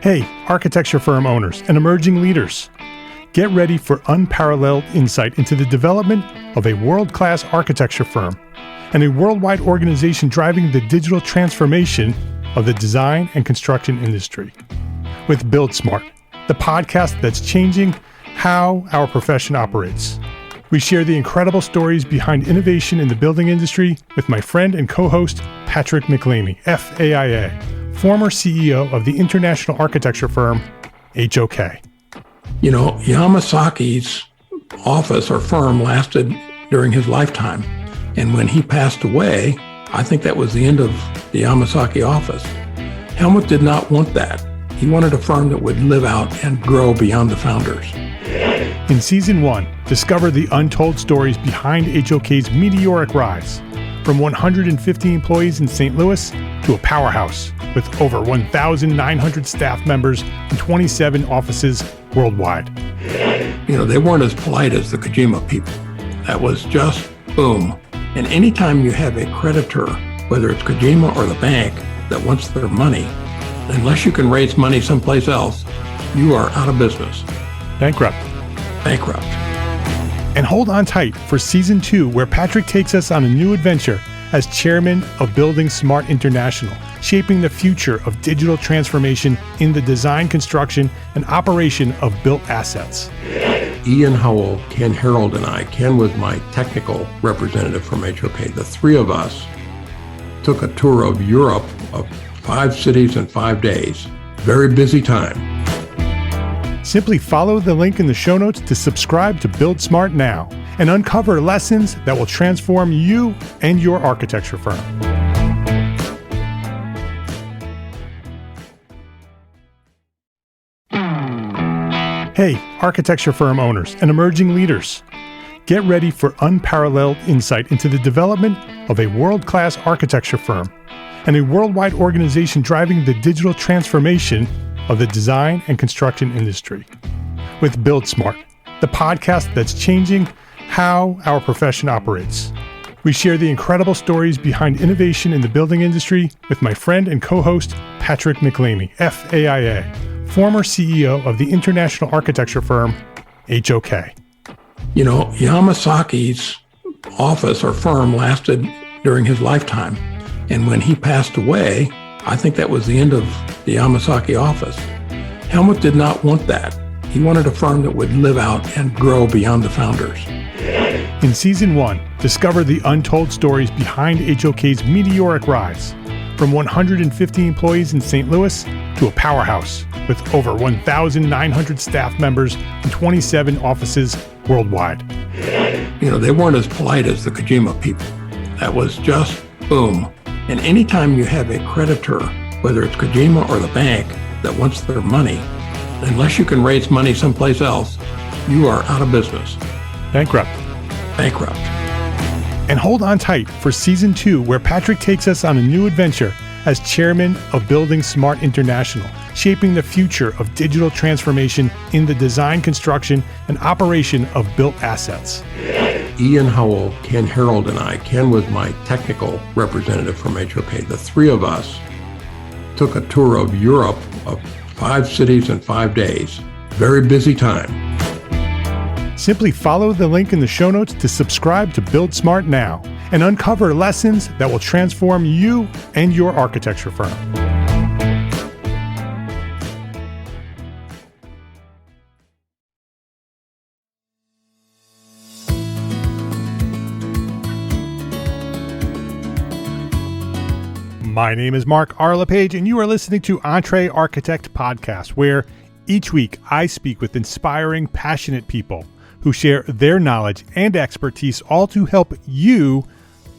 Hey, architecture firm owners and emerging leaders. Get ready for unparalleled insight into the development of a world-class architecture firm and a worldwide organization driving the digital transformation of the design and construction industry. With Build Smart, the podcast that's changing how our profession operates. We share the incredible stories behind innovation in the building industry with my friend and co-host, Patrick McLeamy, FAIA, former CEO of the international architecture firm, HOK. You know, Yamasaki's office or firm lasted during his lifetime. And when he passed away, I think that was the end of the Yamasaki office. Helmut did not want that. He wanted a firm that would live out and grow beyond the founders. In Season 1, discover the untold stories behind HOK's meteoric rise, from 150 employees in St. Louis to a powerhouse with over 1,900 staff members and 27 offices worldwide. You know, they weren't as polite as the Kojima people. That was just boom. And anytime you have a creditor, whether it's Kojima or the bank, that wants their money, unless you can raise money someplace else, you are out of business. Bankrupt. And hold on tight for Season 2, where Patrick takes us on a new adventure as chairman of Building Smart International, shaping the future of digital transformation in the design, construction, and operation of built assets. Ian Howell, Ken Harold, and I, Ken was my technical representative from HOK. The three of us took a tour of Europe of 5 cities in 5 days. Very busy time. Simply follow the link in the show notes to subscribe to Build Smart now and uncover lessons that will transform you and your architecture firm. Hey, architecture firm owners and emerging leaders. Get ready for unparalleled insight into the development of a world-class architecture firm and a worldwide organization driving the digital transformation of the design and construction industry. With Build Smart, the podcast that's changing how our profession operates. We share the incredible stories behind innovation in the building industry with my friend and co-host, Patrick McLeamy, FAIA, former CEO of the international architecture firm, HOK. You know, Yamasaki's office or firm lasted during his lifetime. And when he passed away, I think that was the end of the Yamasaki office. Helmut did not want that. He wanted a firm that would live out and grow beyond the founders. In Season 1, discover the untold stories behind HOK's meteoric rise, from 150 employees in St. Louis to a powerhouse with over 1,900 staff members and 27 offices worldwide. You know, they weren't as polite as the Kojima people. That was just boom. And anytime you have a creditor, whether it's Kojima or the bank, that wants their money, unless you can raise money someplace else, you are out of business. Bankrupt. And hold on tight for Season 2, where Patrick takes us on a new adventure as chairman of Building Smart International, shaping the future of digital transformation in the design, construction, and operation of built assets. Ian Howell, Ken Harold, and I, Ken was my technical representative from HOK. The three of us took a tour of Europe of 5 cities in 5 days. Very busy time. Simply follow the link in the show notes to subscribe to Build Smart now and uncover lessons that will transform you and your architecture firm. My name is Mark R. LePage, and you are listening to Entre Architect Podcast, where each week I speak with inspiring, passionate people who share their knowledge and expertise, all to help you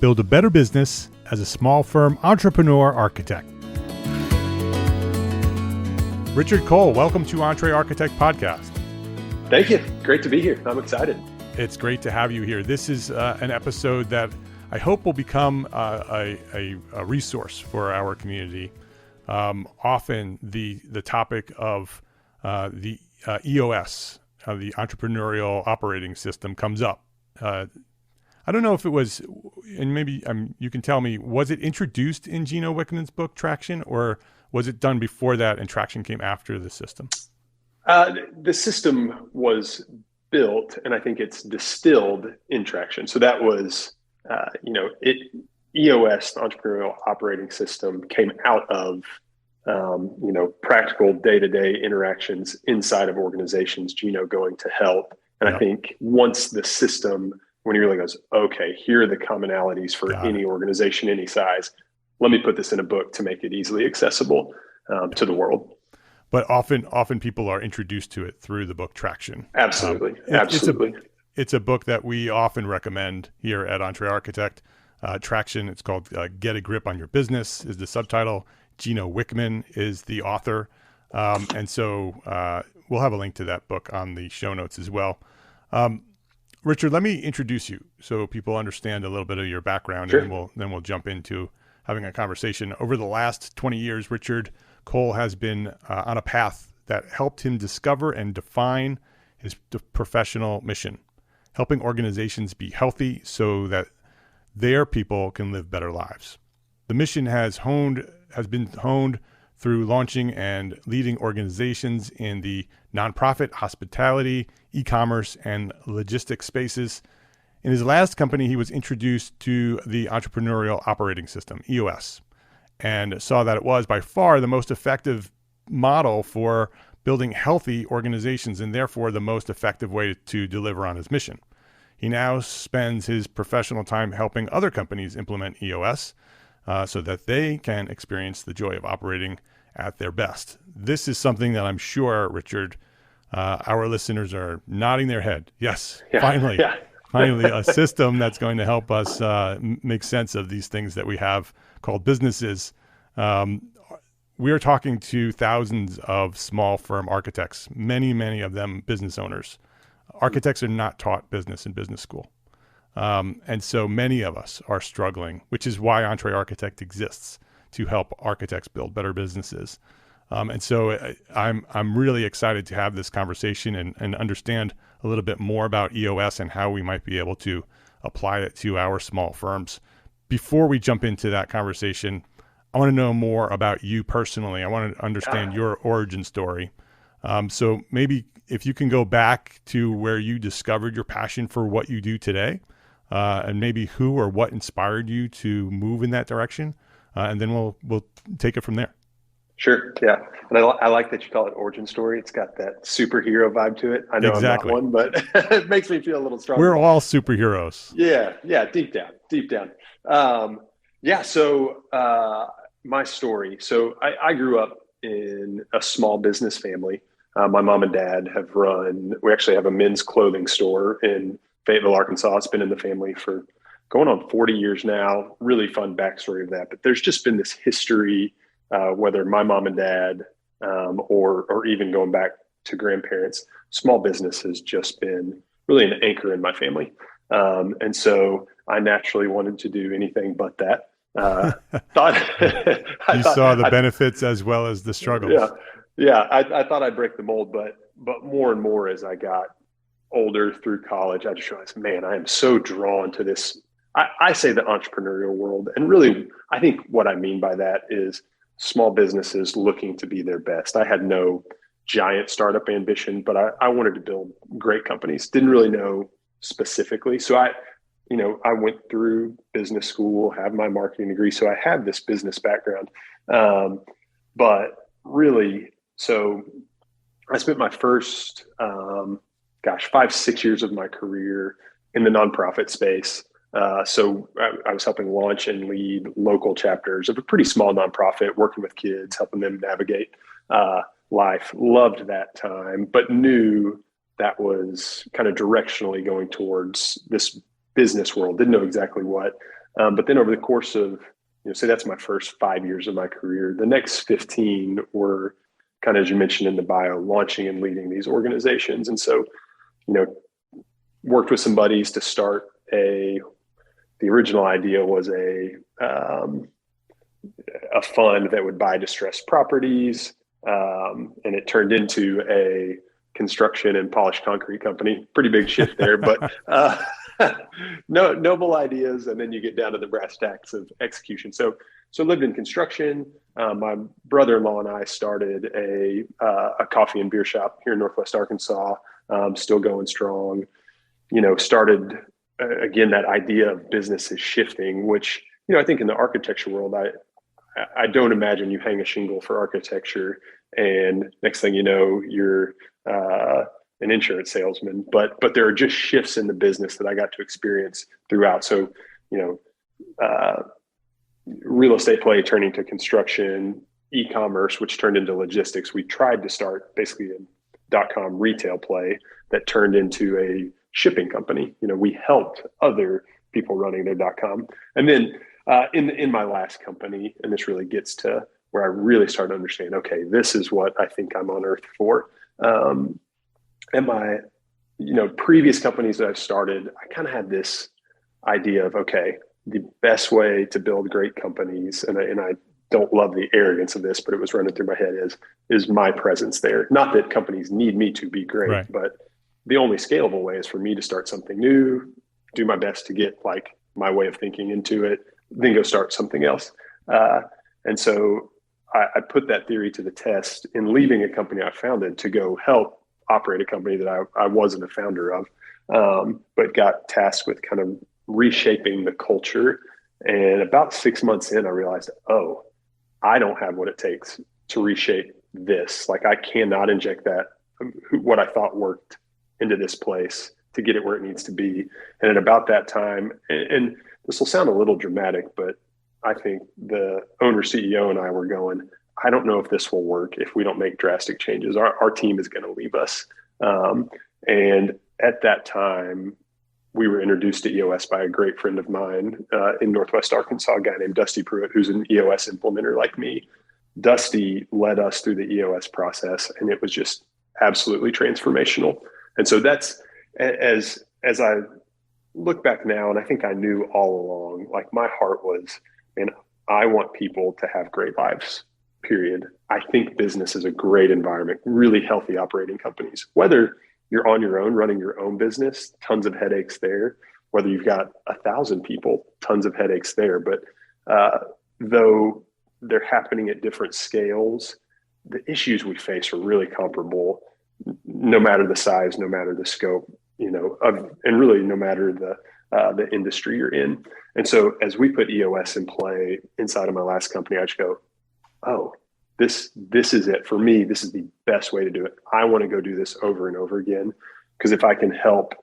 build a better business as a small firm entrepreneur architect. Richard Cole, welcome to Entre Architect Podcast. Thank you. Great to be here. I'm excited. It's great to have you here. This is an episode that I hope will become a resource for our community. Often the topic of the EOS, the Entrepreneurial Operating System, comes up. I don't know if it was, and maybe you can tell me, was it introduced in Gino Wickman's book Traction, or Was it done before that and traction came after the system? The system was built, and I think it's distilled in traction. So that was, EOS, the Entrepreneurial Operating System, came out of, practical day-to-day interactions inside of organizations, going to help. And I think once the system, when he really goes, okay, here are the commonalities for any organization, any size, let me put this in a book to make it easily accessible to the world. But often people are introduced to it through the book Traction. Absolutely. Absolutely. It's a book that we often recommend here at EntreArchitect. Traction, it's called Get a Grip on Your Business is the subtitle. Gino Wickman is the author. And so we'll have a link to that book on the show notes as well. Richard, let me introduce you so people understand a little bit of your background, Sure. and then we'll jump into having a conversation. Over the last 20 years, Richard Cole has been on a path that helped him discover and define his professional mission, helping organizations be healthy so that their people can live better lives. The mission has been honed through launching and leading organizations in the nonprofit, hospitality, e-commerce, and logistics spaces. In his last company, he was introduced to the Entrepreneurial Operating System, EOS, and saw that it was by far the most effective model for building healthy organizations and therefore the most effective way to deliver on his mission. He now spends his professional time helping other companies implement EOS so that they can experience the joy of operating at their best. This is something that I'm sure, Richard, our listeners are nodding their head. Yes, finally, a system that's going to help us make sense of these things that we have called businesses. We are talking to thousands of small firm architects, many of them business owners. Architects are not taught business in business school. And so many of us are struggling, which is why EntreArchitect exists, to help architects build better businesses. And so I'm really excited to have this conversation and understand a little bit more about EOS and how we might be able to apply it to our small firms. Before we jump into that conversation, I want to know more about you personally. I want to understand your origin story. So maybe if you can go back to where you discovered your passion for what you do today, and maybe who or what inspired you to move in that direction, and then we'll take it from there. Sure. Yeah. And I like that you call it origin story. It's got that superhero vibe to it. I know Exactly. I'm not one, but it makes me feel a little stronger. We're all superheroes. Yeah. Deep down. So my story. So I grew up in a small business family. My mom and dad we actually have a men's clothing store in Fayetteville, Arkansas. It's been in the family for going on 40 years now. Really fun backstory of that. But there's just been this history, whether my mom and dad, or even going back to grandparents, small business has just been really an anchor in my family. And so I naturally wanted to do anything but that. You saw the benefits as well as the struggles. Yeah. I thought I'd break the mold, but more and more as I got older through college, I just realized, man, I am so drawn to this. I say the entrepreneurial world. And really, I think what I mean by that is small businesses looking to be their best. I had no giant startup ambition, but I wanted to build great companies. Didn't really know specifically. So I went through business school, have my marketing degree. So I have this business background. But really, so I spent my first, 5-6 years of my career in the nonprofit space. So I was helping launch and lead local chapters of a pretty small nonprofit, working with kids, helping them navigate life. Loved that time, but knew that was kind of directionally going towards this business world. Didn't know exactly what. But then over the course of, say that's my first 5 years of my career, the next 15 were kind of, as you mentioned in the bio, launching and leading these organizations. And so, worked with some buddies to start the original idea was a fund that would buy distressed properties. And it turned into a construction and polished concrete company. Pretty big shift there, but noble ideas. And then you get down to the brass tacks of execution. So So I lived in construction. My brother-in-law and I started a coffee and beer shop here in Northwest Arkansas, still going strong. Started again, that idea of business is shifting, which, I think in the architecture world, I don't imagine you hang a shingle for architecture and next thing you know, you're an insurance salesman. But there are just shifts in the business that I got to experience throughout. So, real estate play turning to construction, e-commerce, which turned into logistics. We tried to start basically a .com retail play that turned into a shipping company. We helped other people running their .com. And then in my last company, and this really gets to where I really started to understand, okay, this is what I think I'm on earth for. And my, previous companies that I've started, I kind of had this idea of, okay, the best way to build great companies, and I don't love the arrogance of this, but it was running through my head is my presence there. Not that companies need me to be great, right, but the only scalable way is for me to start something new, do my best to get like my way of thinking into it, then go start something else. And so I put that theory to the test in leaving a company I founded to go help operate a company that I wasn't a founder of, but got tasked with kind of reshaping the culture. And about 6 months in, I realized, oh, I don't have what it takes to reshape this. Like I cannot inject that, what I thought worked, into this place to get it where it needs to be. And at about that time, and this will sound a little dramatic, but I think the owner CEO and I were going, I don't know if this will work if we don't make drastic changes. Our team is going to leave us. And at that time, we were introduced to EOS by a great friend of mine in Northwest Arkansas, a guy named Dusty Pruitt, who's an EOS implementer like me. Dusty led us through the EOS process, and it was just absolutely transformational. And so that's, as I look back now, and I think I knew all along, like my heart was, and I want people to have great lives, period. I think business is a great environment, really healthy operating companies, whether you're on your own, running your own business, tons of headaches there. Whether you've got 1,000 people, tons of headaches there. But though they're happening at different scales, the issues we face are really comparable, no matter the size, no matter the scope, and really no matter the industry you're in. And so as we put EOS in play inside of my last company, I just go, oh, this is it for me. This is the best way to do it. I want to go do this over and over again. Because if I can help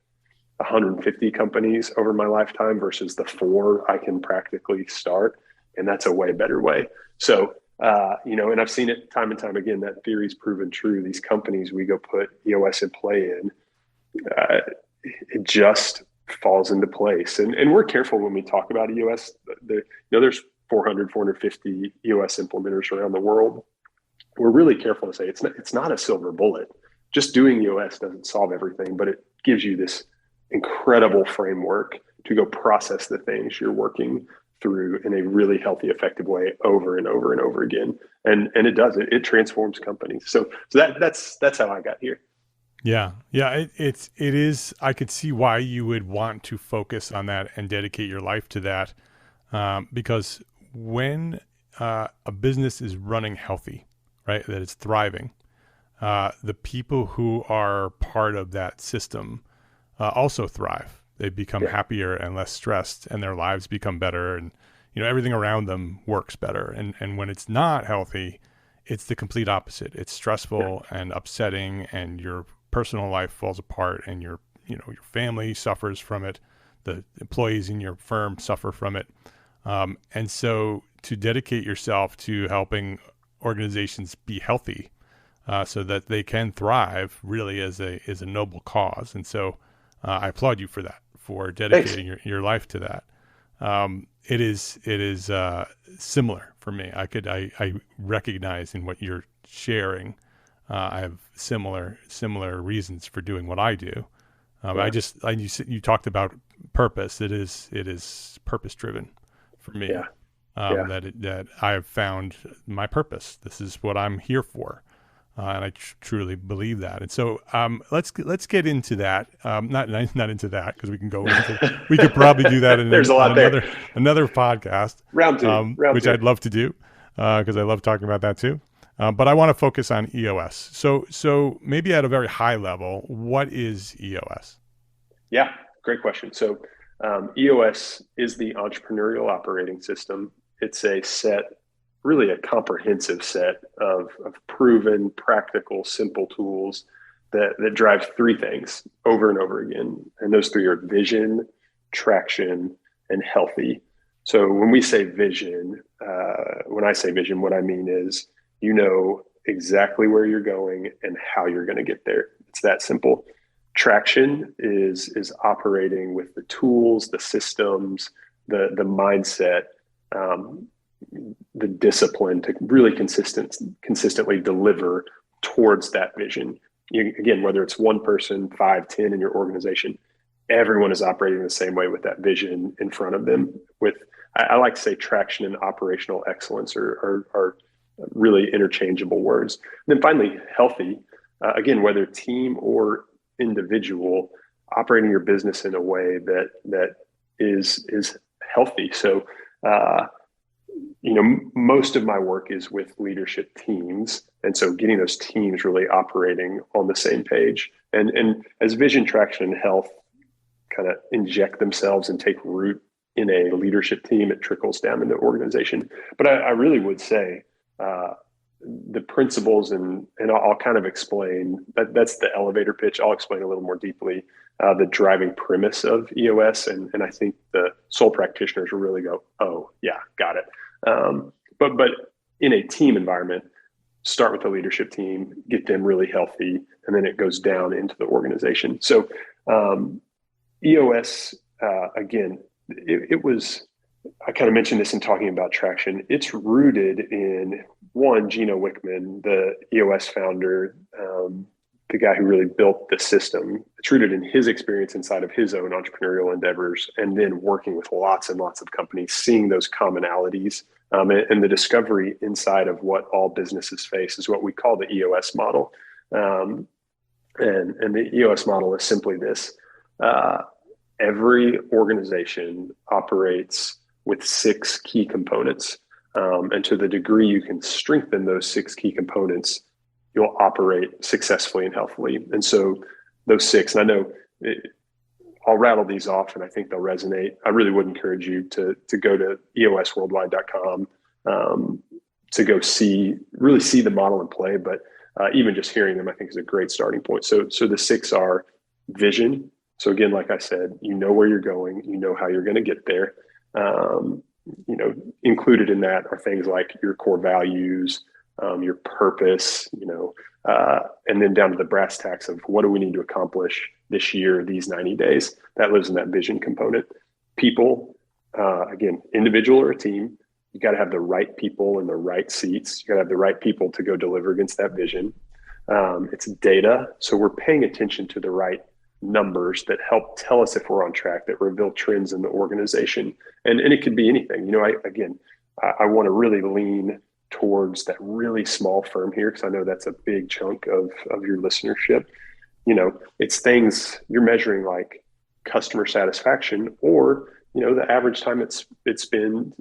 150 companies over my lifetime versus the 4 I can practically start, and that's a way better way. So, and I've seen it time and time again, that theory's proven true. These companies we go put EOS in play in, it just falls into place. And we're careful when we talk about EOS. There's 400, 450 EOS implementers around the world. We're really careful to say it's not a silver bullet. Just doing EOS doesn't solve everything, but it gives you this incredible framework to go process the things you're working through in a really healthy, effective way over and over and over again. And it does, it transforms companies. So that's how I got here. Yeah. It is, I could see why you would want to focus on that and dedicate your life to that. Because when a business is running healthy, right, that it's thriving, the people who are part of that system also thrive. They become happier and less stressed, and their lives become better, and everything around them works better. And when it's not healthy, it's the complete opposite. It's stressful and upsetting, and your personal life falls apart, and your family suffers from it. The employees in your firm suffer from it. And so to dedicate yourself to helping organizations be healthy so that they can thrive really is a noble cause. And so I applaud you for that, for dedicating your life to that. It is similar for me. I recognize in what you're sharing. I have similar reasons for doing what I do. You talked about purpose. It is purpose driven for me. That I have found my purpose. This is what I'm here for. And I truly believe that. And so let's get into that. Not into that, because we can go into, we could probably do that in There's a lot another podcast, round two, which I'd love to do, because I love talking about that too. But I want to focus on EOS. So maybe at a very high level, what is EOS? Yeah, great question. So EOS is the Entrepreneurial Operating System. It's really a comprehensive set of proven, practical, simple tools that drive three things over and over again. And those three are vision, traction, and healthy. So when we say vision, when I say vision, what I mean is, you know exactly where you're going and how you're going to get there. It's that simple. Traction is operating with the tools, the systems, the mindset, the discipline to really consistently deliver towards that vision. Again, whether it's one person, 5, 10 in your organization, everyone is operating the same way with that vision in front of them. I like to say traction and operational excellence are really interchangeable words. And then finally, healthy. Again, whether team or individual, operating your business in a way that is healthy. So, most of my work is with leadership teams. And so getting those teams really operating on the same page. And as vision, traction, and health kind of inject themselves and take root in a leadership team, it trickles down into organization. But I really would say the principles, and I'll kind of explain, that's the elevator pitch. I'll explain a little more deeply the driving premise of EOS. And I think the sole practitioners will really go, oh, yeah, got it. But in a team environment, start with the leadership team, get them really healthy, and then it goes down into the organization. So EOS, again, it was, I kind of mentioned this in talking about traction. It's rooted in Gino Wickman, the EOS founder, the guy who really built the system. It's rooted in his experience inside of his own entrepreneurial endeavors, and then working with lots and lots of companies, seeing those commonalities, and the discovery inside of what all businesses face is what we call the EOS model. And the EOS model is simply this. Every organization operates with 6 key components. And to the degree you can strengthen those 6 key components, you'll operate successfully and healthily. And so those 6, and I know I'll rattle these off and I think they'll resonate. I really would encourage you to go to eosworldwide.com to go really see the model in play. But even just hearing them, I think, is a great starting point. So the 6 are vision. So again, like I said, you know where you're going, you know how you're going to get there. Included in that are things like your core values, your purpose, and then down to the brass tacks of what do we need to accomplish this year, these 90 days. That lives in that vision component. People, again, individual or a team, you got to have the right people in the right seats. You got to have the right people to go deliver against that vision. It's data. So we're paying attention to the right numbers that help tell us if we're on track, that reveal trends in the organization. And it could be anything. I want to really lean towards that really small firm here, because I know that's a big chunk of your listenership. It's things you're measuring like customer satisfaction, or the average time it's been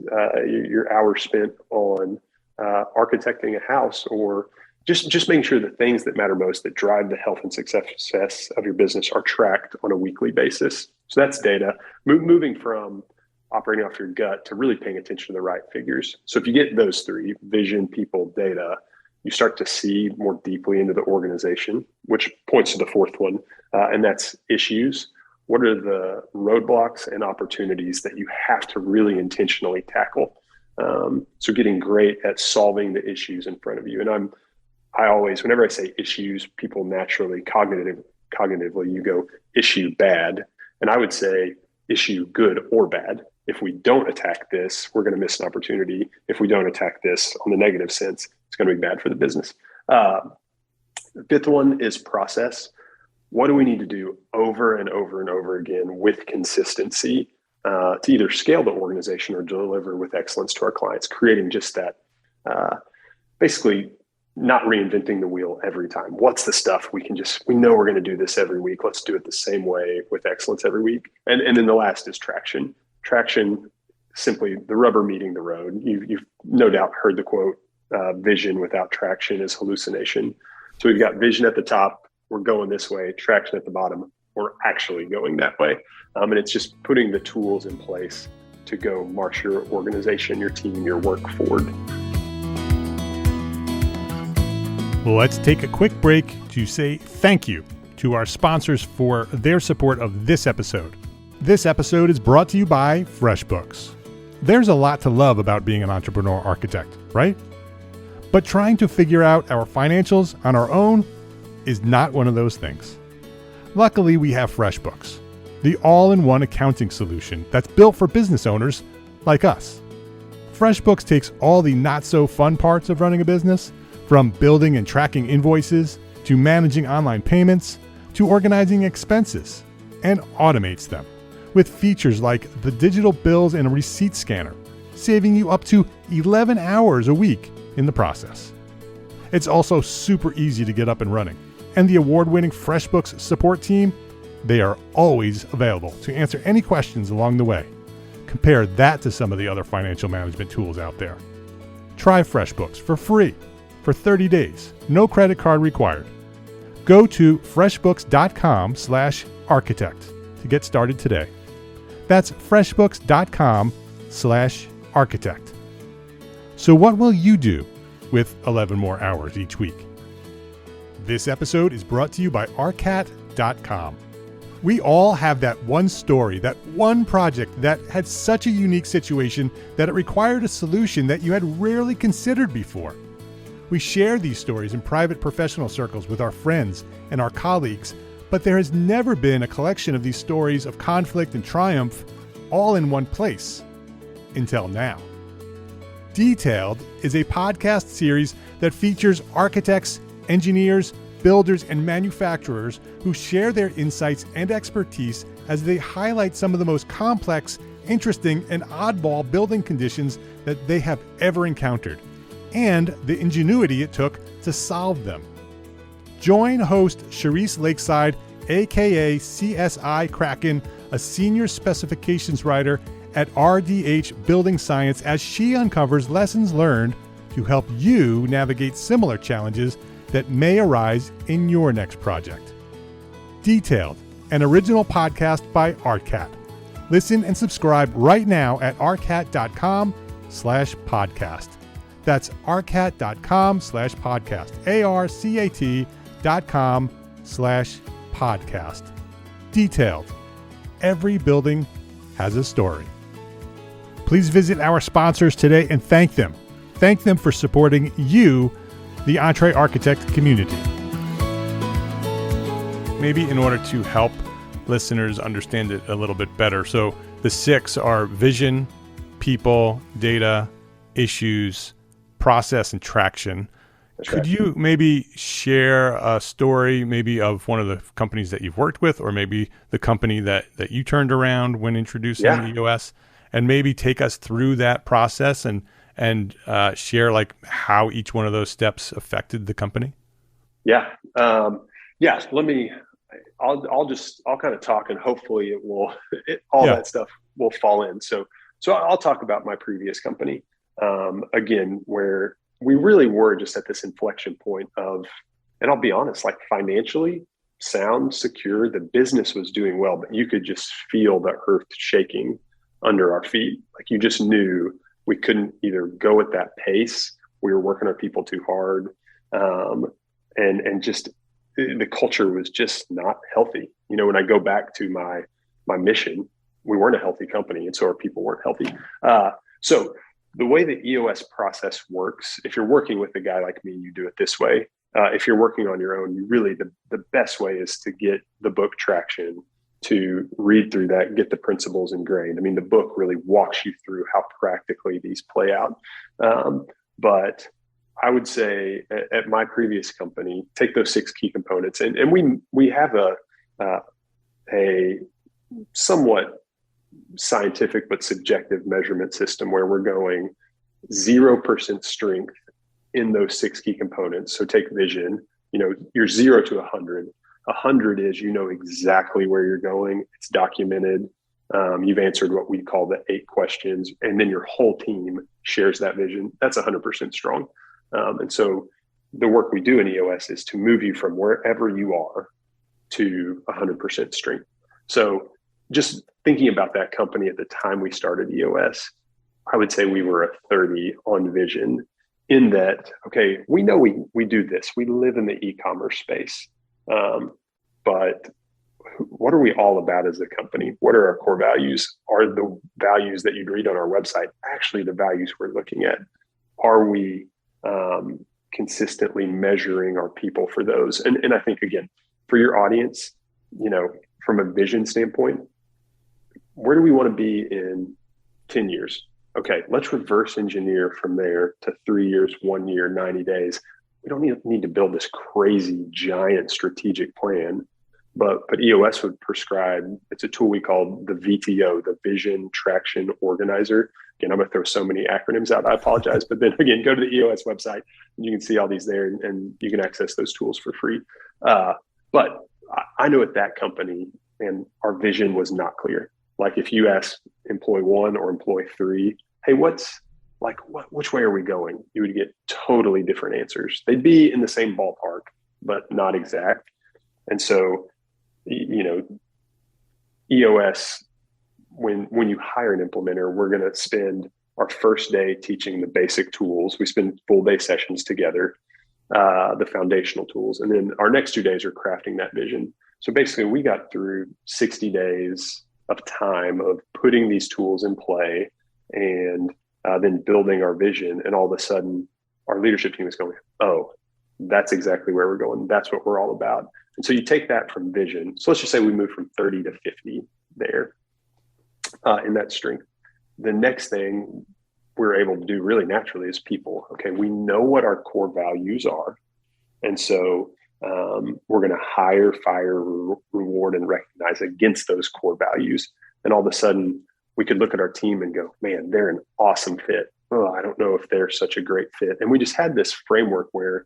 your hours spent on architecting a house, or just making sure the things that matter most, that drive the health and success of your business, are tracked on a weekly basis. So that's data. Moving from operating off your gut to really paying attention to the right figures. So if you get those 3, vision, people, data, you start to see more deeply into the organization, which points to the 4th one, and that's issues. What are the roadblocks and opportunities that you have to really intentionally tackle? So getting great at solving the issues in front of you. And I always, whenever I say issues, people naturally cognitively, you go issue bad. And I would say issue good or bad. If we don't attack this, we're going to miss an opportunity. If we don't attack this on the negative sense, it's going to be bad for the business. The 5th one is process. What do we need to do over and over and over again with consistency to either scale the organization or deliver with excellence to our clients, creating just that basically not reinventing the wheel every time. What's the stuff we know we're going to do this every week. Let's do it the same way with excellence every week. And then the last is traction. Traction, simply the rubber meeting the road. You've no doubt heard the quote, vision without traction is hallucination. So we've got vision at the top, we're going this way, traction at the bottom, we're actually going that way. And it's just putting the tools in place to go march your organization, your team, your work forward. Let's take a quick break to say thank you to our sponsors for their support of this episode. This episode is brought to you by FreshBooks. There's a lot to love about being an entrepreneur architect, right? But trying to figure out our financials on our own is not one of those things. Luckily, we have FreshBooks, the all-in-one accounting solution that's built for business owners like us. FreshBooks takes all the not-so-fun parts of running a business, from building and tracking invoices, to managing online payments, to organizing expenses, and automates them with features like the digital bills and receipt scanner, saving you up to 11 hours a week in the process. It's also super easy to get up and running, and the award-winning FreshBooks support team, they are always available to answer any questions along the way. Compare that to some of the other financial management tools out there. Try FreshBooks for free for 30 days, no credit card required. Go to freshbooks.com/architect to get started today. That's freshbooks.com/architect. So what will you do with 11 more hours each week? This episode is brought to you by arcat.com. We all have that one story, that one project that had such a unique situation that it required a solution that you had rarely considered before. We share these stories in private professional circles with our friends and our colleagues, but there has never been a collection of these stories of conflict and triumph all in one place until now. Detailed is a podcast series that features architects, engineers, builders, and manufacturers who share their insights and expertise as they highlight some of the most complex, interesting, and oddball building conditions that they have ever encountered, and the ingenuity it took to solve them. Join host Charisse Lakeside, aka CSI Kraken, a senior specifications writer at RDH Building Science, as she uncovers lessons learned to help you navigate similar challenges that may arise in your next project. Detailed, an original podcast by ARCAT. Listen and subscribe right now at arcat.com/podcast. That's arcat.com/podcast. arcat.com/podcast. Detailed. Every building has a story. Please visit our sponsors today and thank them. Thank them for supporting you, the Entre Architect community. Maybe in order to help listeners understand it a little bit better. So the 6 are vision, people, data, issues, process, and traction. Could you maybe share a story maybe of one of the companies that you've worked with, or maybe the company that you turned around when introducing EOS, and maybe take us through that process and share like how each one of those steps affected the company? Yeah. Yes. I'll kind of talk, and hopefully that stuff will fall in. So I'll talk about my previous company, again, where we really were just at this inflection point of, and I'll be honest, like financially sound, secure, the business was doing well, but you could just feel the earth shaking under our feet. Like you just knew we couldn't either go at that pace. We were working our people too hard. And just the culture was just not healthy. You know, when I go back to my mission, we weren't a healthy company, and so our people weren't healthy. So the way the EOS process works, if you're working with a guy like me, you do it this way. If you're working on your own, you really, the best way is to get the book Traction, to read through that, get the principles ingrained. I mean, the book really walks you through how practically these play out. But I would say at my previous company, take those 6 key components, and we have a somewhat scientific but subjective measurement system where we're going 0% strength in those 6 key components. So take vision, you're 0 to 100. 100 is, exactly where you're going. It's documented. You've answered what we call the 8 questions, and then your whole team shares that vision. That's 100% strong. And so the work we do in EOS is to move you from wherever you are to 100% strength. So just thinking about that company at the time we started EOS, I would say we were a 30 on vision, in that, okay, we know we do this. We live in the e-commerce space. But what are we all about as a company? What are our core values? Are the values that you'd read on our website actually the values we're looking at? Are we consistently measuring our people for those? And I think, again, for your audience, from a vision standpoint, where do we want to be in 10 years? Okay, let's reverse engineer from there to 3 years, 1 year, 90 days. We don't need to build this crazy, giant strategic plan, but EOS would prescribe, it's a tool we call the VTO, the Vision Traction Organizer. Again, I'm going to throw so many acronyms out, I apologize. But then again, go to the EOS website and you can see all these there, and you can access those tools for free. But I know at that company, and our vision was not clear. Like if you ask employee 1 or employee 3, hey, which way are we going? You would get totally different answers. They'd be in the same ballpark, but not exact. And so, EOS, when you hire an implementer, we're going to spend our first day teaching the basic tools. We spend full day sessions together, the foundational tools. And then our next 2 days are crafting that vision. So basically we got through 60 days of time of putting these tools in play and then building our vision. And all of a sudden our leadership team is going, oh, that's exactly where we're going. That's what we're all about. And so you take that from vision. So let's just say we move from 30 to 50 there in that strength. The next thing we're able to do really naturally is people. Okay, we know what our core values are. And so we're going to hire, fire, reward, and recognize against those core values. And all of a sudden we could look at our team and go, man, they're an awesome fit. Oh, I don't know if they're such a great fit. And we just had this framework where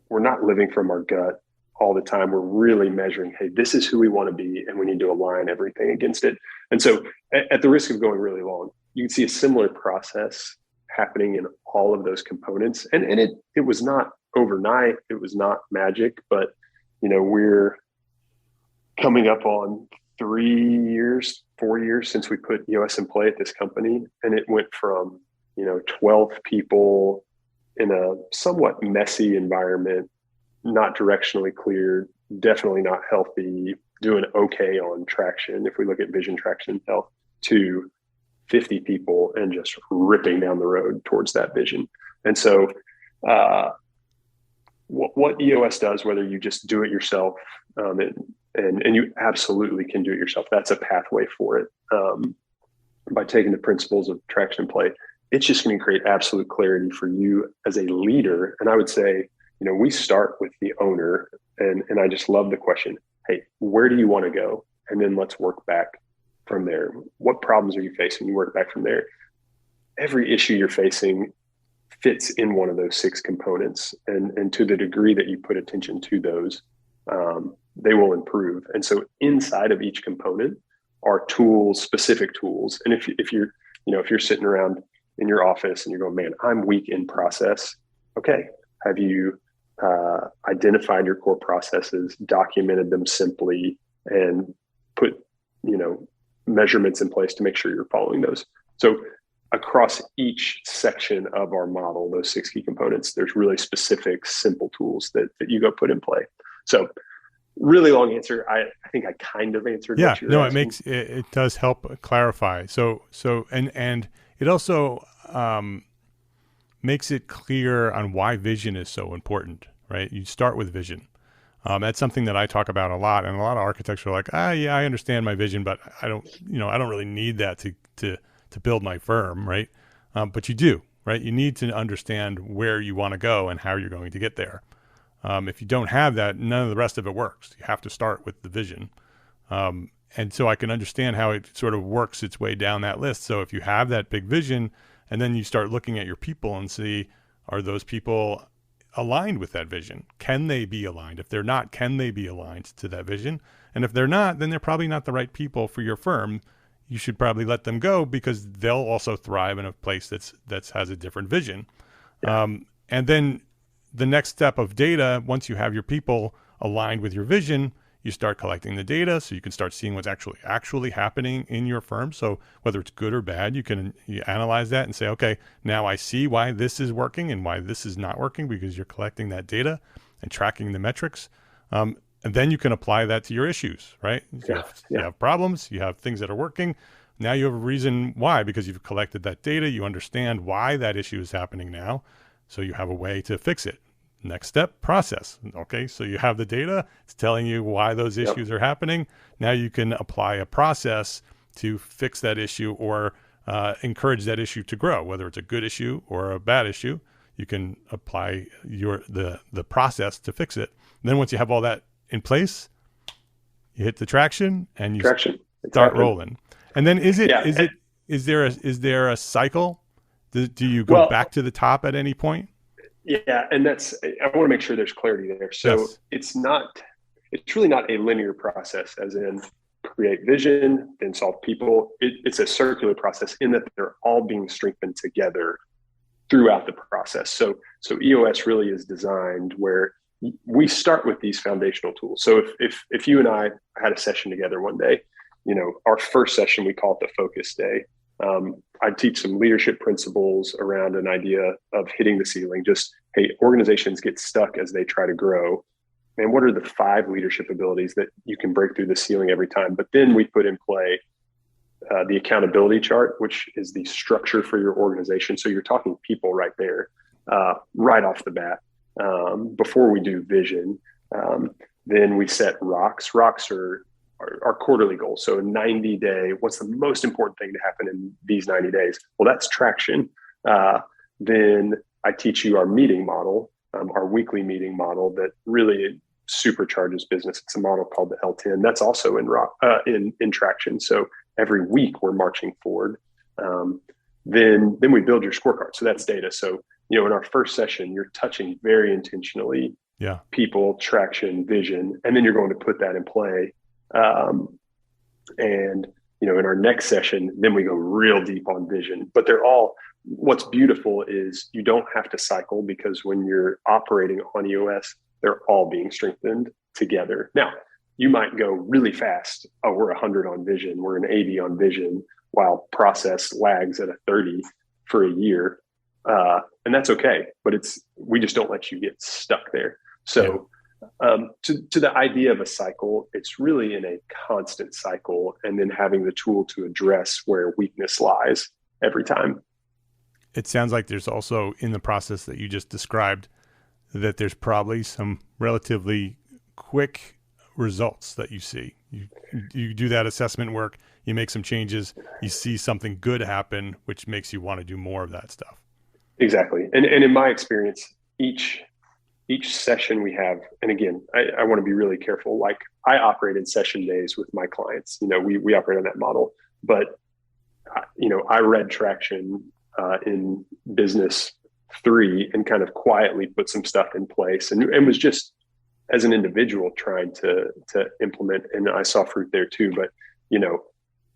we're not living from our gut all the time. We're really measuring, hey, this is who we want to be, and we need to align everything against it. And so at the risk of going really long, you can see a similar process happening in all of those components. And it was not overnight. It was not magic, but we're coming up on 3 years, 4 years since we put EOS in play at this company. And it went from, 12 people in a somewhat messy environment, not directionally clear, definitely not healthy, doing okay on traction. If we look at vision, traction, health, to 50 people and just ripping down the road towards that vision. And so what EOS does, whether you just do it yourself, and you absolutely can do it yourself, that's a pathway for it. By taking the principles of traction and play, it's just going to create absolute clarity for you as a leader. And I would say, we start with the owner, and I just love the question, hey, where do you want to go? And then let's work back from there. What problems are you facing? You work back from there. Every issue you're facing fits in one of those 6 components. And to the degree that you put attention to those, they will improve. And so inside of each component are tools, specific tools. And if you're sitting around in your office and you're going, man, I'm weak in process. Okay. Have you identified your core processes, documented them simply, and put, measurements in place to make sure you're following those? So across each section of our model, those 6 key components, there's really specific, simple tools that you go put in play. So really long answer. I think I kind of answered. Yeah, what you were asking. it does help clarify. So and it also makes it clear on why vision is so important, right? You start with vision. That's something that I talk about a lot, and a lot of architects are like, yeah, I understand my vision, but I don't really need that to build my firm, right? But you do, right? You need to understand where you want to go and how you're going to get there. If you don't have that, none of the rest of it works. You have to start with the vision. And so I can understand how it sort of works its way down that list. So if you have that big vision, and then you start looking at your people and see, Are those people aligned with that vision? Can they be aligned? If they're not, can they be aligned to that vision? And if they're not, then they're probably not the right people for your firm. You should probably let them go because they'll also thrive in a place that's has a different vision. Yeah. And then the next step of data, once you have your people aligned with your vision, you start collecting the data so you can start seeing what's actually happening in your firm. So whether it's good or bad, you analyze that and say, okay, now I see why this is working and why this is not working, because you're collecting that data and tracking the metrics. And then you can apply that to your issues, right? You have problems, you have things that are working. Now you have a reason why, because you've collected that data, you understand why that issue is happening now. So you have a way to fix it. Next step, process. Okay, so you have the data. It's telling you why those issues are happening. Now you can apply a process to fix that issue or encourage that issue to grow, whether it's a good issue or a bad issue. You can apply the process to fix it. And then once you have all that in place, you hit the traction and you start rolling. And then is there a cycle? Do you go back to the top at any point? Yeah. And I want to make sure there's clarity there. So it's really not a linear process, as in create vision, then solve people. It's a circular process in that they're all being strengthened together throughout the process. So EOS really is designed where we start with these foundational tools. So if you and I had a session together one day, our first session, we call it the focus day. I'd teach some leadership principles around an idea of hitting the ceiling. Just, hey, organizations get stuck as they try to grow. And what are the 5 leadership abilities that you can break through the ceiling every time? But then we put in play the accountability chart, which is the structure for your organization. So you're talking people right there, right off the bat, before we do vision. Then we set rocks. Rocks are our quarterly goals. So a 90-day, what's the most important thing to happen in these 90 days? Well, that's traction. Then I teach you our meeting model, our weekly meeting model that really supercharges business. It's a model called the L10. That's also in traction. So every week we're marching forward. Then we build your scorecard. So that's data. So, in our first session, you're touching very intentionally people, traction, vision, and then you're going to put that in play. And in our next session, then we go real deep on vision. But what's beautiful is you don't have to cycle, because when you're operating on EOS, they're all being strengthened together. Now, you might go really fast. Oh, we're 100 on vision. We're an 80 on vision, while process lags at a 30 for a year. And that's okay, but we just don't let you get stuck there. So to the idea of a cycle, it's really in a constant cycle, and then having the tool to address where weakness lies every time. It sounds like there's also, in the process that you just described, that there's probably some relatively quick results that you see. You do that assessment work, you make some changes, you see something good happen, which makes you want to do more of that stuff. Exactly. And in my experience, each session we have, and again, I want to be really careful. Like, I operate in session days with my clients. We operate on that model. But I read traction in business 3 and kind of quietly put some stuff in place, and was just, as an individual, trying to implement. And I saw fruit there too. But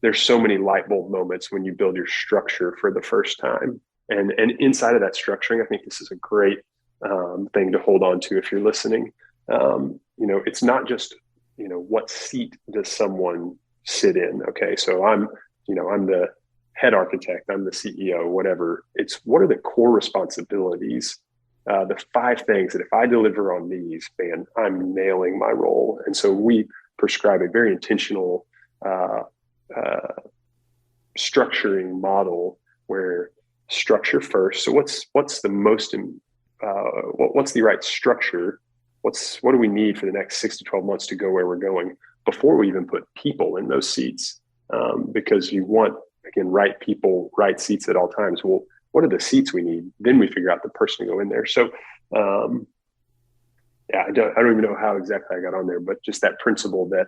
there's so many light bulb moments when you build your structure for the first time. And inside of that structuring, I think this is a great thing to hold on to if you're listening. It's not just, what seat does someone sit in? Okay. So I'm the head architect, I'm the CEO, whatever. It's what are the core responsibilities, the 5 things that if I deliver on these, man, I'm nailing my role. And so we prescribe a very intentional structuring model where structure first. So what's the most what's the right structure? What do we need for the next 6 to 12 months to go where we're going before we even put people in those seats? Because you want, again, right people, right seats at all times. Well, what are the seats we need? Then we figure out the person to go in there. So, I don't even know how exactly I got on there, but just that principle that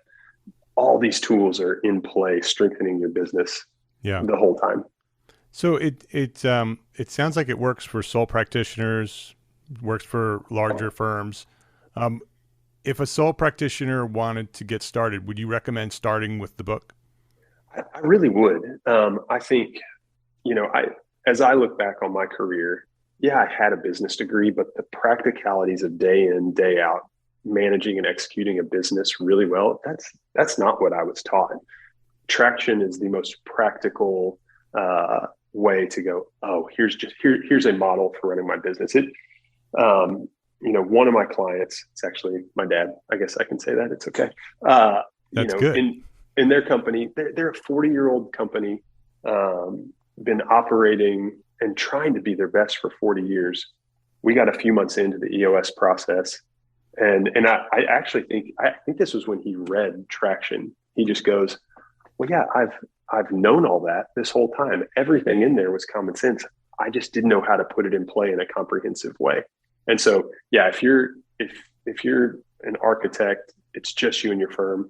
all these tools are in play, strengthening your business the whole time. So it sounds like it works for sole practitioners, works for larger firms. If a sole practitioner wanted to get started, would you recommend starting with the book? I really would. I think, as I look back on my career, yeah, I had a business degree, but the practicalities of day in, day out, managing and executing a business really well, that's not what I was taught. Traction is the most practical way to go. Oh, here's a model for running my business. One of my clients, it's actually my dad. I guess I can say that. It's okay. That's good. In their company, they're a 40-year-old company, been operating and trying to be their best for 40 years. We got a few months into the EOS process, and I actually think this was when he read Traction. He just goes, "Well, yeah, I've known all that this whole time. Everything in there was common sense. I just didn't know how to put it in play in a comprehensive way." And so, yeah, if you're an architect, it's just you and your firm,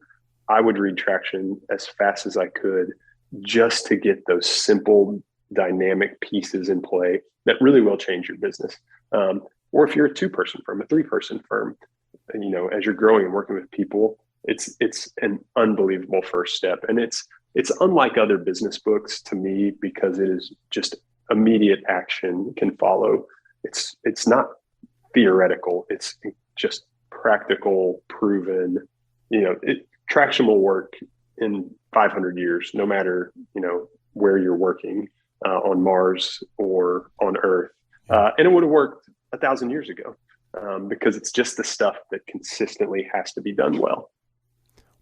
I would read Traction as fast as I could, just to get those simple dynamic pieces in play that really will change your business. Or if you're a 2-person firm, a 3-person firm, as you're growing and working with people, it's an unbelievable first step. And it's unlike other business books to me, because it is just immediate action can follow. It's not theoretical. It's just practical, proven. Traction will work in 500 years, no matter where you're working, on Mars or on Earth, and it would have worked 1,000 years ago, because it's just the stuff that consistently has to be done well.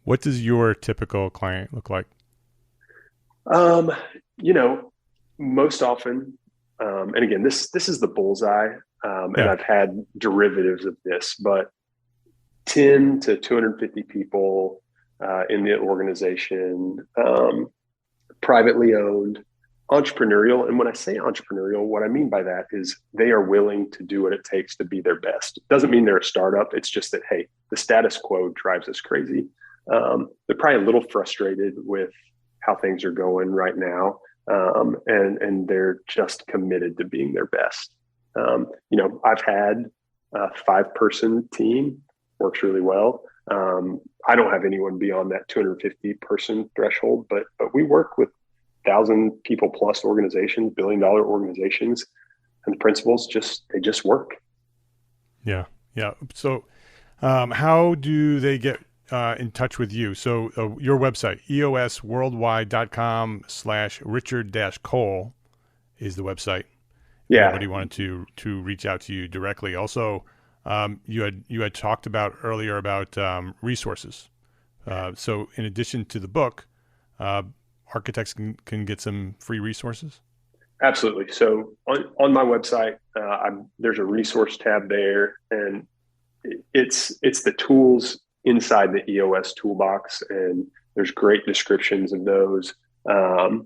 What does your typical client look like? Most often, and again, this is the bullseye, and I've had derivatives of this, but 10 to 250 people in the organization, privately owned, entrepreneurial. And when I say entrepreneurial, what I mean by that is they are willing to do what it takes to be their best. It doesn't mean they're a startup. It's just that, hey, the status quo drives us crazy. They're probably a little frustrated with how things are going right now. And they're just committed to being their best. I've had a 5-person team, works really well. I don't have anyone beyond that 250 person threshold, but we work with 1,000 people plus organizations, $1 billion organizations, and the principles they just work. Yeah. So, how do they get in touch with you? So your website, eosworldwide.com/Richard-Cole is the website. Yeah. Anybody wanted to reach out to you directly. Also, you had talked about earlier about resources. So in addition to the book, architects can get some free resources. Absolutely. So on my website, there's a resource tab there, and it's the tools inside the EOS toolbox, and there's great descriptions of those. I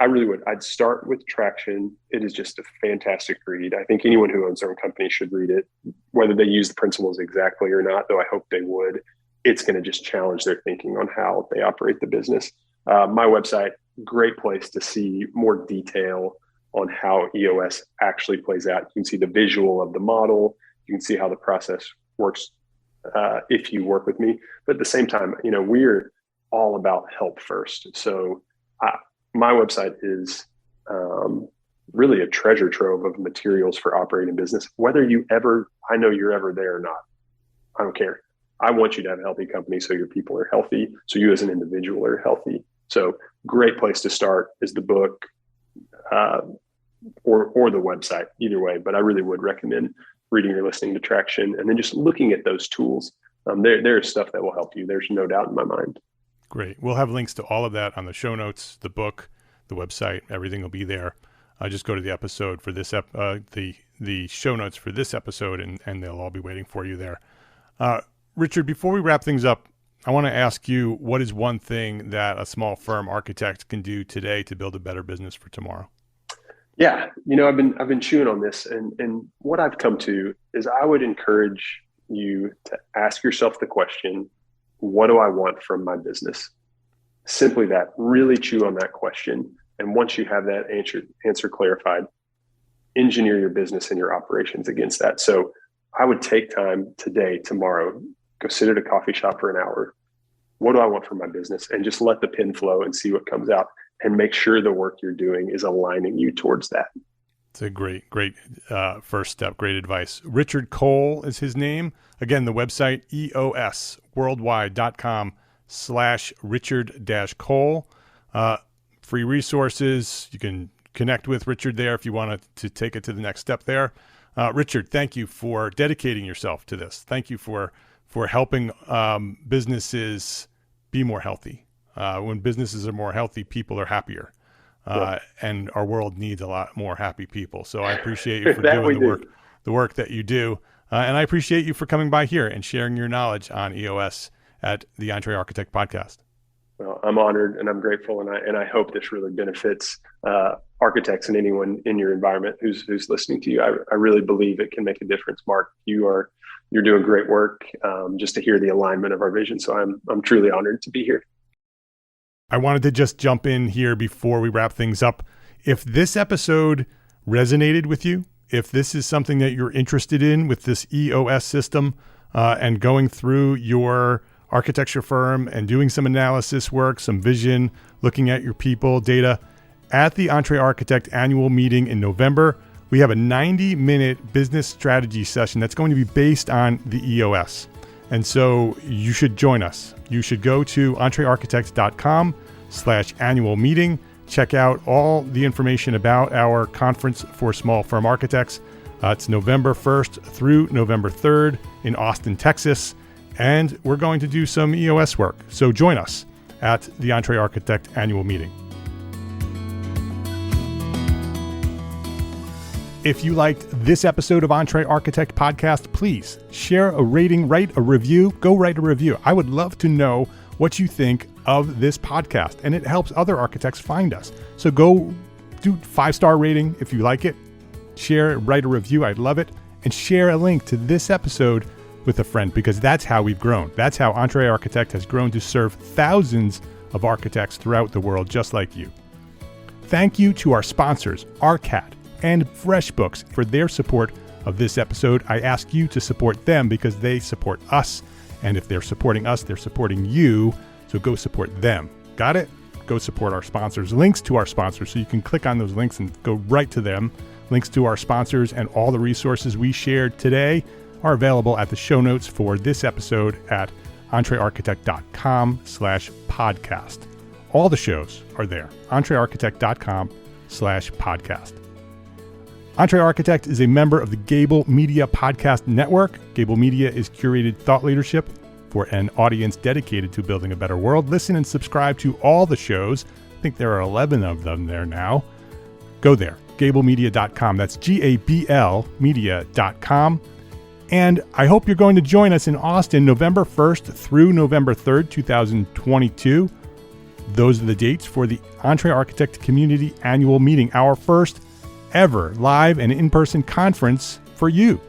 really would. I'd start with Traction. It is just a fantastic read. I think anyone who owns their own company should read it, whether they use the principles exactly or not, though I hope they would. It's going to just challenge their thinking on how they operate the business. My website, great place to see more detail on how EOS actually plays out. You can see the visual of the model. You can see how the process works if you work with me. But at the same time, we're all about help first. So my website is really a treasure trove of materials for operating business. Whether I know you're ever there or not, I don't care. I want you to have a healthy company so your people are healthy, so you as an individual are healthy. So great place to start is the book or the website, either way. But I really would recommend reading or listening to Traction, and then just looking at those tools. There's stuff that will help you. There's no doubt in my mind. Great. We'll have links to all of that on the show notes, the book, the website, everything will be there. Just go to the episode for this, the show notes for this episode, and they'll all be waiting for you there. Richard, before we wrap things up, I want to ask you, what is one thing that a small firm architect can do today to build a better business for tomorrow? Yeah. I've been chewing on this, and what I've come to is I would encourage you to ask yourself the question, what do I want from my business? Simply that. Really chew on that question. And once you have that answer clarified, engineer your business and your operations against that. So I would take time today, tomorrow, go sit at a coffee shop for an hour. What do I want for my business? And just let the pen flow and see what comes out, and make sure the work you're doing is aligning you towards that. It's a great first step. Great advice. Richard Cole is his name. Again, the website, eosworldwide.com/Richard-Cole. Free resources. You can connect with Richard there if you want to take it to the next step there. Richard, thank you for dedicating yourself to this. Thank you for helping businesses be more healthy. When businesses are more healthy, people are happier. And our world needs a lot more happy people. So I appreciate you for doing the work that you do. And I appreciate you for coming by here and sharing your knowledge on EOS at the Entre Architect podcast. Well, I'm honored and I'm grateful, and I hope this really benefits architects and anyone in your environment who's listening to you. I really believe it can make a difference, Mark. You're doing great work, just to hear the alignment of our vision. So I'm truly honored to be here. I wanted to just jump in here before we wrap things up. If this episode resonated with you, if this is something that you're interested in with this EOS system, and going through your architecture firm and doing some analysis work, some vision, looking at your people, data, at the Entre Architect annual meeting in November, we have a 90-minute business strategy session that's going to be based on the EOS. And so you should join us. You should go to entrearchitect.com/annual meeting. Check out all the information about our conference for small firm architects. It's November 1st through November 3rd in Austin, Texas. And we're going to do some EOS work. So join us at the Entre Architect annual meeting. If you liked this episode of Entre Architect Podcast, please share a rating, write a review, go write a review. I would love to know what you think of this podcast, and it helps other architects find us. So go do 5-star rating if you like it. Share, write a review. I'd love it. And share a link to this episode with a friend, because that's how we've grown. That's how Entre Architect has grown to serve thousands of architects throughout the world, just like you. Thank you to our sponsors, ARCAT and FreshBooks, for their support of this episode. I ask you to support them because they support us. And if they're supporting us, they're supporting you. So go support them. Got it? Go support our sponsors. Links to our sponsors, so you can click on those links and go right to them. Links to our sponsors and all the resources we shared today are available at the show notes for this episode at entrearchitect.com/podcast. All the shows are there. entrearchitect.com/podcast. Entre Architect is a member of the Gable Media Podcast Network. Gable Media is curated thought leadership for an audience dedicated to building a better world. Listen and subscribe to all the shows. I think there are 11 of them there now. Go there, gablemedia.com. That's GABL media.com. And I hope you're going to join us in Austin, November 1st through November 3rd, 2022. Those are the dates for the Entre Architect Community Annual Meeting, our first ever live and in-person conference for you,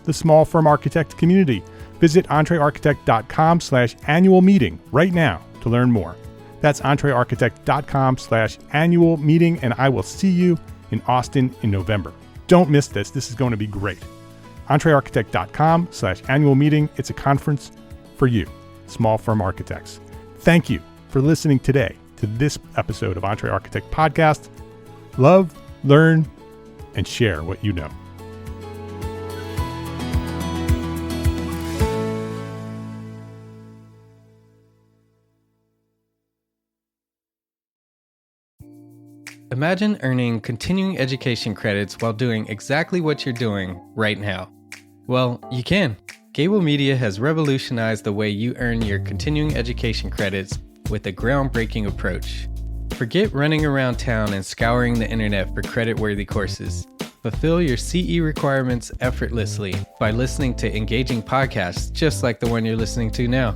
the small firm architect community. Visit entrearchitect.com/annual meeting right now to learn more. That's entrearchitect.com/annual meeting, and I will see you in Austin in November. Don't miss this. This is going to be great. entrearchitect.com/annual meeting. It's a conference for you, small firm architects. Thank you for listening today to this episode of Entre Architect Podcast. Love, learn, and share what you know. Imagine earning continuing education credits while doing exactly what you're doing right now. Well, you can. Gable Media has revolutionized the way you earn your continuing education credits with a groundbreaking approach. Forget running around town and scouring the internet for credit-worthy courses. Fulfill your CE requirements effortlessly by listening to engaging podcasts just like the one you're listening to now.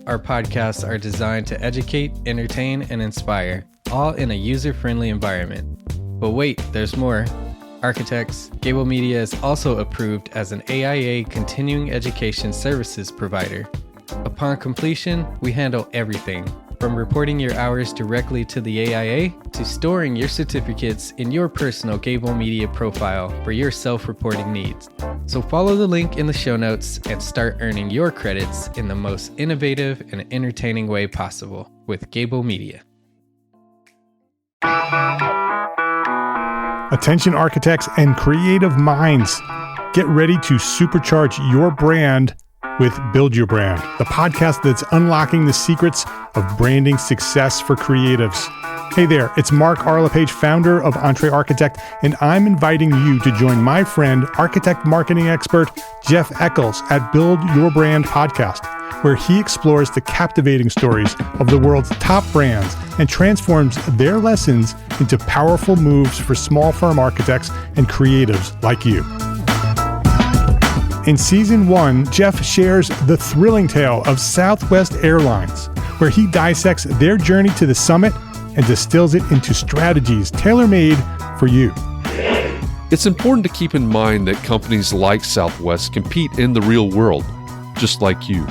Our podcasts are designed to educate, entertain, and inspire, all in a user-friendly environment. But wait, there's more. Architects, Gable Media is also approved as an AIA continuing education services provider. Upon completion, we handle everything. From reporting your hours directly to the AIA to storing your certificates in your personal Gable Media profile for your self-reporting needs. So follow the link in the show notes and start earning your credits in the most innovative and entertaining way possible with Gable Media. Attention architects and creative minds, get ready to supercharge your brand with Build Your Brand, the podcast that's unlocking the secrets of branding success for creatives. Hey there, it's Mark Arlepage, founder of Entre Architect, and I'm inviting you to join my friend, architect marketing expert Jeff Eccles at Build Your Brand podcast, where he explores the captivating stories of the world's top brands and transforms their lessons into powerful moves for small firm architects and creatives like you. In Season 1, Jeff shares the thrilling tale of Southwest Airlines, where he dissects their journey to the summit and distills it into strategies tailor-made for you. It's important to keep in mind that companies like Southwest compete in the real world, just like you,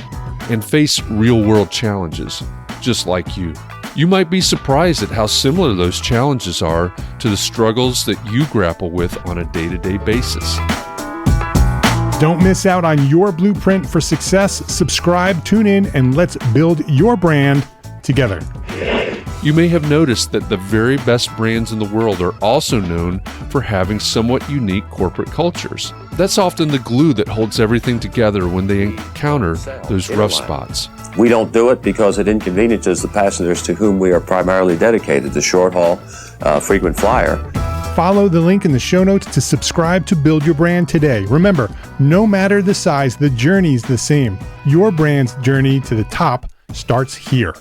and face real-world challenges, just like you. You might be surprised at how similar those challenges are to the struggles that you grapple with on a day-to-day basis. Don't miss out on your blueprint for success. Subscribe, tune in, and let's build your brand together. You may have noticed that the very best brands in the world are also known for having somewhat unique corporate cultures. That's often the glue that holds everything together when they encounter those rough spots. We don't do it because it inconveniences the passengers to whom we are primarily dedicated, the short haul, frequent flyer. Follow the link in the show notes to subscribe to Build Your Brand today. Remember, no matter the size, the journey's the same. Your brand's journey to the top starts here.